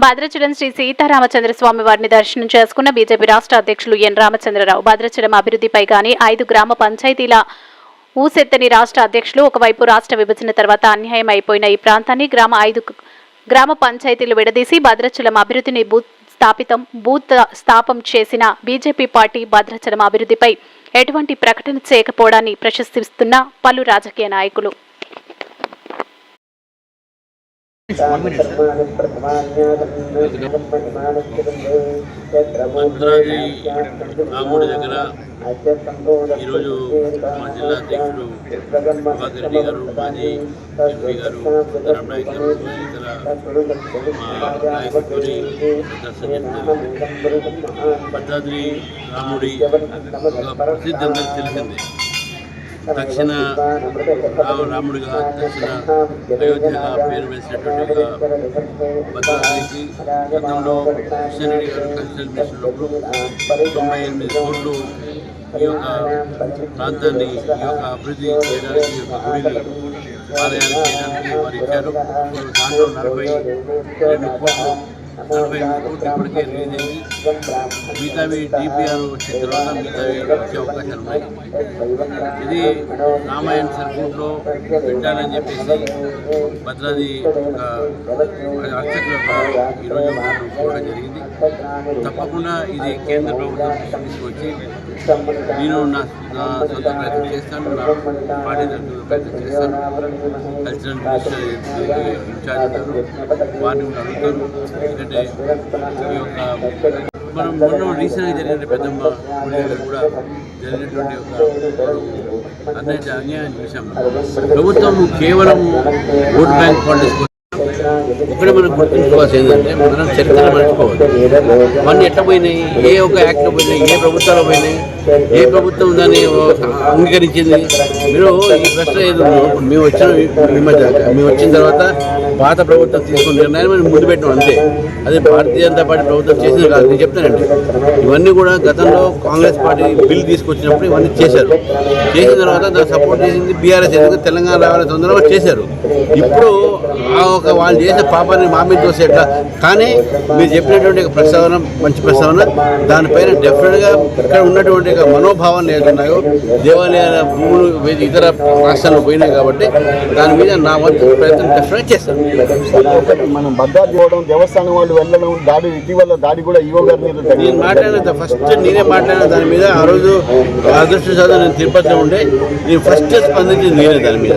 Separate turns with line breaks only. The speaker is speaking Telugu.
భద్రాచలం శ్రీ సీతారామచంద్ర స్వామి వారిని దర్శనం చేసుకున్న బీజేపీ రాష్ట్ర అధ్యక్షులు ఎన్ రామచంద్రరావు భద్రాచలం అభివృద్ధిపై గాని 5 గ్రామ పంచాయతీల ఊసెత్తని రాష్ట్ర అధ్యక్షులు ఒకవైపు రాష్ట్ర విభజన తర్వాత అన్యాయం అయిపోయిన ఈ ప్రాంతాన్ని 5 గ్రామ పంచాయతీలు విడదీసి భద్రాచలం అభివృద్ధిని బూత్ స్థాపం చేసిన బీజేపీ పార్టీ భద్రాచలం అభివృద్ధిపై ఎటువంటి ప్రకటన చేయకపోవడాన్ని ప్రశంసిస్తున్న పలు రాజకీయ నాయకులు
రాముడి దగ్గర ఈరోజు మా జిల్లా అధ్యక్షుడు ప్రభాకర్ రెడ్డి గారు, మాజీ ఎంపీ గారు, రామనాయక్ గారు, ఇతర మా నాయకుడితో దర్శనం భద్రాద్రి రాముడి ఒక ప్రసిద్ధి అందరికీ తెలిసిందే. దక్షిణ రాముడిగా, దక్షిణ అయోధ్యగా పేరు వేసినటువంటి భద్రాద్రికి గతంలో కిషన్ రెడ్డి గారు కల్చరల్ మినిస్టర్ 98 కోట్లు ఈ యొక్క ప్రాంతాన్ని ఈ యొక్క అభివృద్ధి చేయడానికి, ఈ యొక్క గుడిని ఆలయాలు చేయడానికి వారు ఇచ్చారు. దాంట్లో 42 కోట్లు ఇప్పటికే రిలీజ్ అయింది. మిగతావి డిపిఆర్ వచ్చిన తర్వాత మిగతావి వచ్చే అవకాశాలు ఉన్నాయి. ఇది రామాయణ సర్క్యూట్లో పెట్టాలని చెప్పేసి భద్రాది అర్చకులకు ఈరోజు కోరడం జరిగింది. తప్పకుండా ఇది కేంద్ర ప్రభుత్వం తీసుకొచ్చి నేను నా సొంత ప్రయత్నం చేస్తాను, నా పార్టీ తరఫున ప్రయత్నం చేస్తాను. కల్చరల్ మినిస్టర్ ఇన్ఛార్జ్ ఉన్నారు, వారిని కూడా అడుగుతాను. ఎందుకంటే ఈ యొక్క మనం మొన్న రీసెంట్గా జరిగిన పెద్దమ్మ గుడి దగ్గర కూడా జరిగినటువంటి ఒక అన్యాయం చూసాము. ప్రభుత్వం కేవలం ఓట్ బ్యాంక్ పాలిటిక్స్ ఒకటే మనం గుర్తుంచుకోవాల్సి ఏంటంటే మనం చరిత్ర మర్చిపోవాలి. అవన్నీ ఎట్లా పోయినాయి, ఏ ఒక యాక్ట్లో పోయినాయి, ఏ ప్రభుత్వాలు పోయినాయి, ఏ ప్రభుత్వం దాన్ని అంగీకరించింది. మీరు ఈ ప్రశ్న ఏదో మేము వచ్చిన తర్వాత పాత ప్రభుత్వం తీసుకున్న నిర్ణయాన్ని మనం ముందు పెట్టినాం అంతే. అదే భారతీయ జనతా పార్టీ ప్రభుత్వం చేసింది కాదు. నేను చెప్తానండి, ఇవన్నీ కూడా గతంలో కాంగ్రెస్ పార్టీ బిల్ తీసుకొచ్చినప్పుడు ఇవన్నీ చేశారు. చేసిన తర్వాత దాన్ని సపోర్ట్ చేసింది బీఆర్ఎస్. ఎందుకంటే తెలంగాణ రావాలని తొందరగా చేశారు. ఇప్పుడు ఆ ఒక వాళ్ళు చేసే పాపాన్ని మా మీద తోసేట్లా. కానీ మీరు చెప్పినటువంటి ప్రస్తావన మంచి ప్రస్తావన. దానిపైన డెఫినెట్గా ఇక్కడ ఉన్నటువంటి మనోభావాలు ఏదున్నాయో, దేవాలయాల భూములు ఇతర రాష్ట్రాల్లో పోయినాయి కాబట్టి దాని మీద నా వంతు ప్రయత్నం డెఫినెట్గా చేస్తాను.
మనం భద్రాద్రి పోవడం, దేవస్థానం వాళ్ళు వెళ్ళడం, దాడి ఇటీవల దాడి కూడా ఈవో గారి మీద
నేను మాట్లాడిన ఫస్ట్ నేనే మాట్లాడిన దాని మీద. ఆ రోజు అదృష్టశాతం నేను తిరుపతిలో ఉండే, నేను ఫస్ట్ స్పందించింది నేనే దాని మీద.